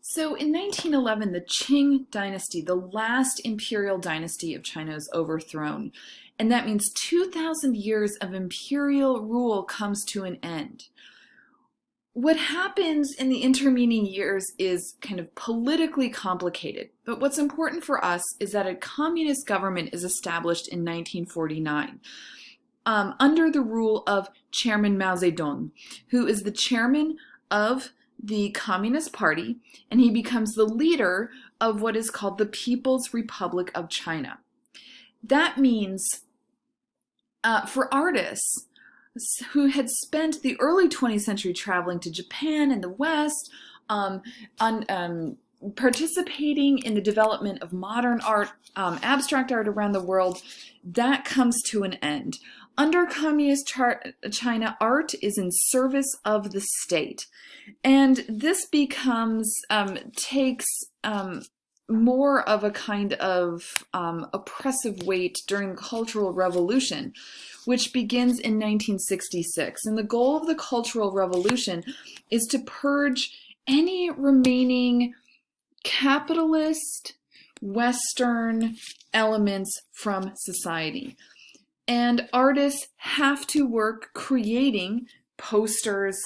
So in 1911, the Qing dynasty, the last imperial dynasty of China, is overthrown. And that means 2,000 years of imperial rule comes to an end. What happens in the intervening years is kind of politically complicated. But what's important for us is that a communist government is established in 1949 under the rule of Chairman Mao Zedong, who is the chairman of the Communist Party, and he becomes the leader of what is called the People's Republic of China. That means for artists who had spent the early 20th century traveling to Japan and the West, participating in the development of modern art, abstract art around the world, that comes to an end. Under Communist China, art is in service of the state. And this takes more of a kind of oppressive weight during the Cultural Revolution, which begins in 1966. And the goal of the Cultural Revolution is to purge any remaining capitalist Western elements from society. And artists have to work creating posters,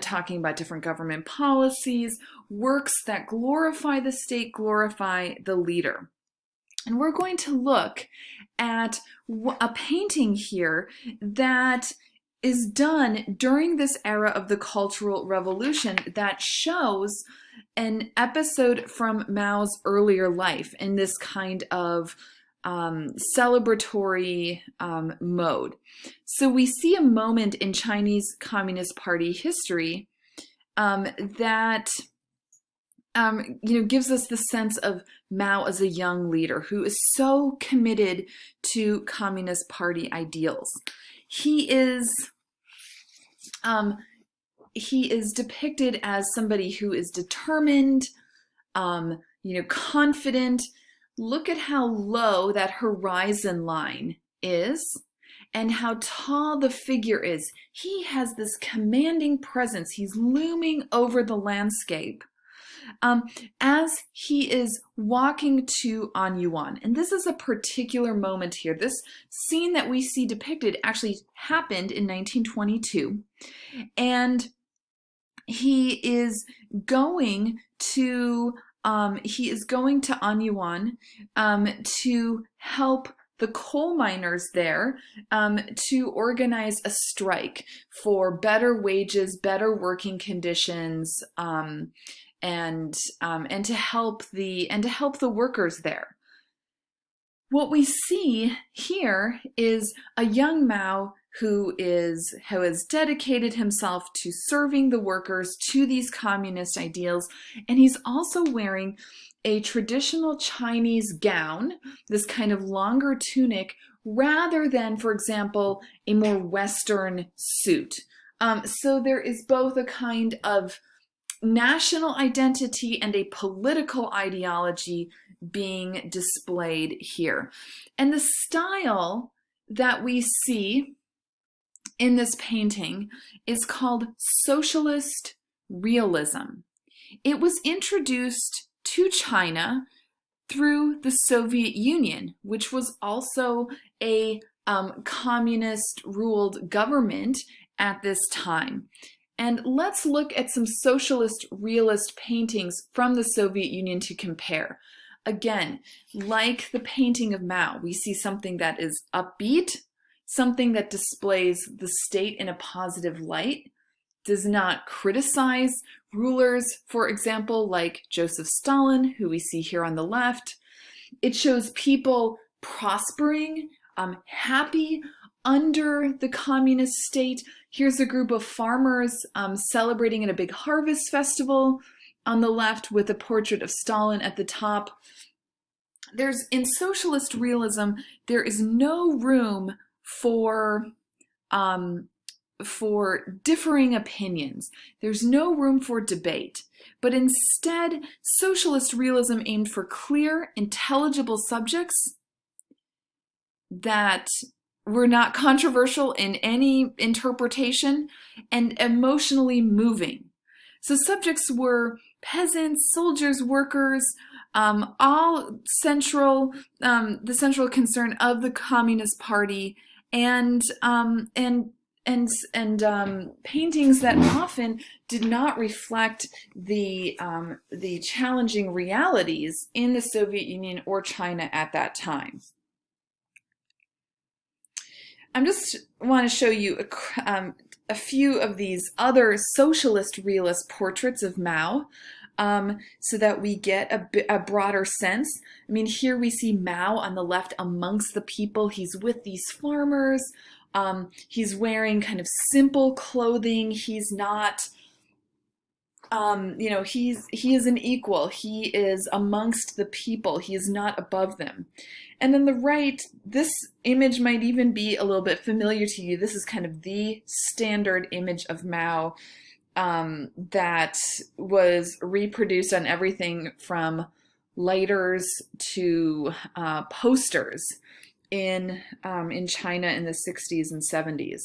talking about different government policies, works that glorify the state, glorify the leader. And we're going to look at a painting here that is done during this era of the Cultural Revolution that shows an episode from Mao's earlier life in this kind of celebratory mode. So we see a moment in Chinese Communist Party history that gives us the sense of Mao as a young leader who is so committed to Communist Party ideals. He is depicted as somebody who is determined, confident. Look at how low that horizon line is and how tall the figure is. He has this commanding presence. He's looming over the landscape as he is walking to Anyuan. And this is a particular moment here. This scene that we see depicted actually happened in 1922. And he is going to Anyuan to help the coal miners there to organize a strike for better wages, better working conditions, and to help the workers there. What we see here is a young Mao who has dedicated himself to serving the workers, to these communist ideals, and he's also wearing a traditional Chinese gown, this kind of longer tunic, rather than, for example, a more Western suit. So there is both a kind of national identity and a political ideology being displayed here. And the style that we see in this painting is called Socialist Realism. It was introduced to China through the Soviet Union, which was also a communist-ruled government at this time. And let's look at some socialist realist paintings from the Soviet Union to compare. Again, like the painting of Mao, we see something that is upbeat, something that displays the state in a positive light, does not criticize rulers, for example, like Joseph Stalin, who we see here on the left. It shows people prospering, happy under the communist state. Here's a group of farmers celebrating at a big harvest festival on the left with a portrait of Stalin at the top. In socialist realism, there is no room for differing opinions. There's no room for debate. But instead, socialist realism aimed for clear, intelligible subjects that were not controversial in any interpretation and emotionally moving. So subjects were peasants, soldiers, workers, all central, the central concern of the Communist Party, and paintings that often did not reflect the challenging realities in the Soviet Union or China at that time. I just want to show you a few of these other socialist realist portraits of Mao, so that we get a broader sense. I mean, here we see Mao on the left amongst the people. He's with these farmers. He's wearing kind of simple clothing. He's not, he is an equal. He is amongst the people. He is not above them. And then the right, this image might even be a little bit familiar to you. This is kind of the standard image of Mao that was reproduced on everything from lighters to posters in China in the 60s and 70s.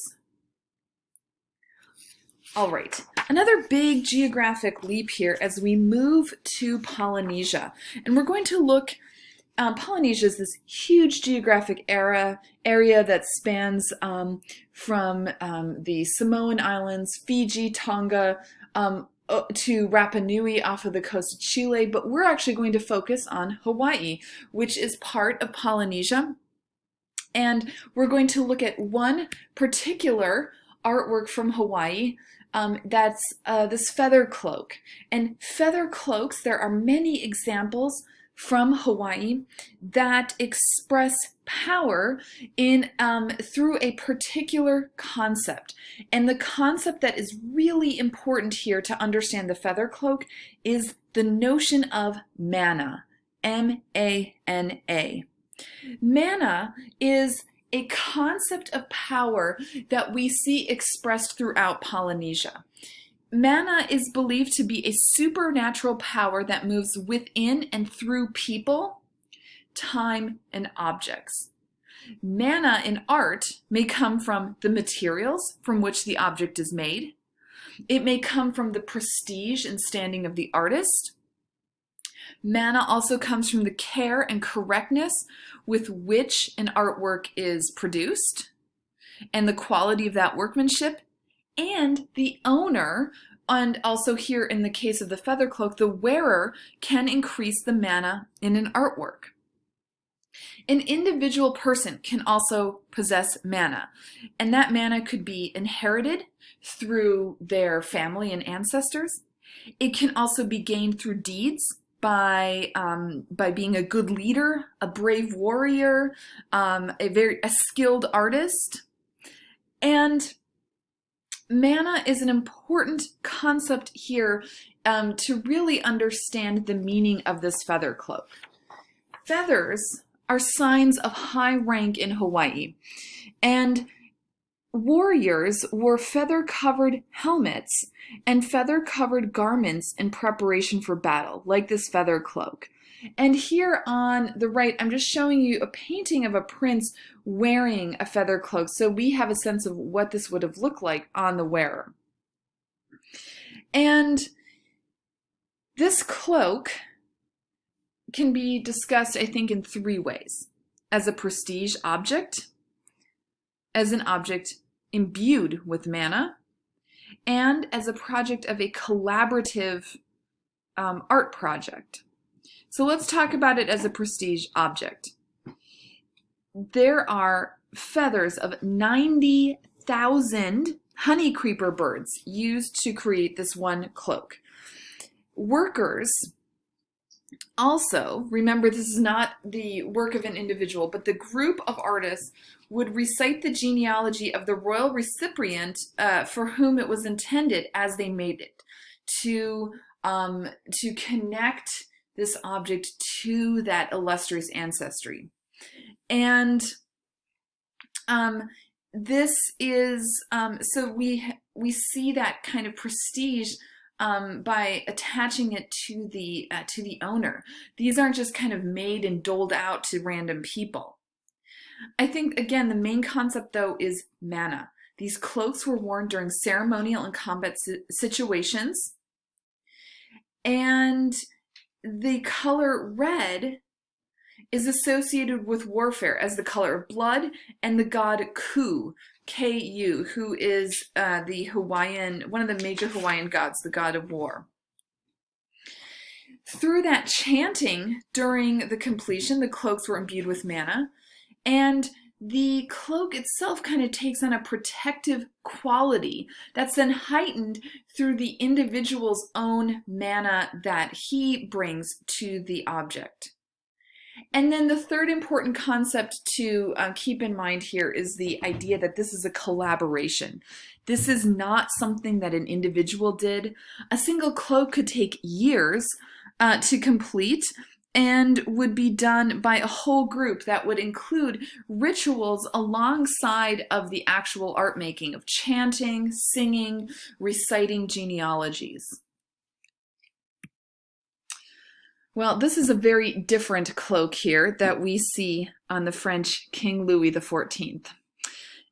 All right, another big geographic leap here as we move to Polynesia. And we're going to look, Polynesia is this huge geographic area that spans from the Samoan Islands, Fiji, Tonga, to Rapa Nui off of the coast of Chile, but we're actually going to focus on Hawaii, which is part of Polynesia. And we're going to look at one particular artwork from Hawaii, that's this feather cloak. And feather cloaks, there are many examples from Hawaii that express power in through a particular concept. And the concept that is really important here to understand the feather cloak is the notion of mana, M-A-N-A. Mana is a concept of power that we see expressed throughout Polynesia. Mana is believed to be a supernatural power that moves within and through people, time, and objects. Mana in art may come from the materials from which the object is made. It may come from the prestige and standing of the artist. Mana also comes from the care and correctness with which an artwork is produced, and the quality of that workmanship, and the owner, and also here in the case of the feather cloak, the wearer can increase the mana in an artwork. An individual person can also possess mana, and that mana could be inherited through their family and ancestors. It can also be gained through deeds, by being a good leader, a brave warrior, a skilled artist. And mana is an important concept here to really understand the meaning of this feather cloak. Feathers are signs of high rank in Hawaii, and warriors wore feather-covered helmets and feather-covered garments in preparation for battle, like this feather cloak. And here on the right, I'm just showing you a painting of a prince wearing a feather cloak, so we have a sense of what this would have looked like on the wearer. And this cloak can be discussed, I think, in three ways: as a prestige object, as an object imbued with mana, and as a project of a collaborative art project. So let's talk about it as a prestige object. There are feathers of 90,000 honey creeper birds used to create this one cloak. Workers also, remember, this is not the work of an individual, but the group of artists would recite the genealogy of the royal recipient for whom it was intended as they made it, to connect this object to that illustrious ancestry. And this is, so we see that kind of prestige by attaching it to the owner. These aren't just kind of made and doled out to random people. I think, again, the main concept, though, is mana. These cloaks were worn during ceremonial and combat situations. And the color red is associated with warfare as the color of blood, and the god Ku, Ku, who is the Hawaiian, one of the major Hawaiian gods, the god of war. Through that chanting during the completion, the cloaks were imbued with mana, and the cloak itself kind of takes on a protective quality that's then heightened through the individual's own mana that he brings to the object. And then the third important concept to keep in mind here is the idea that this is a collaboration. This is not something that an individual did. A single cloak could take years to complete and would be done by a whole group that would include rituals alongside of the actual art making of chanting, singing, reciting genealogies. Well, this is a very different cloak here that we see on the French King Louis XIV.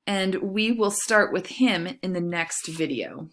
And we will start with him in the next video.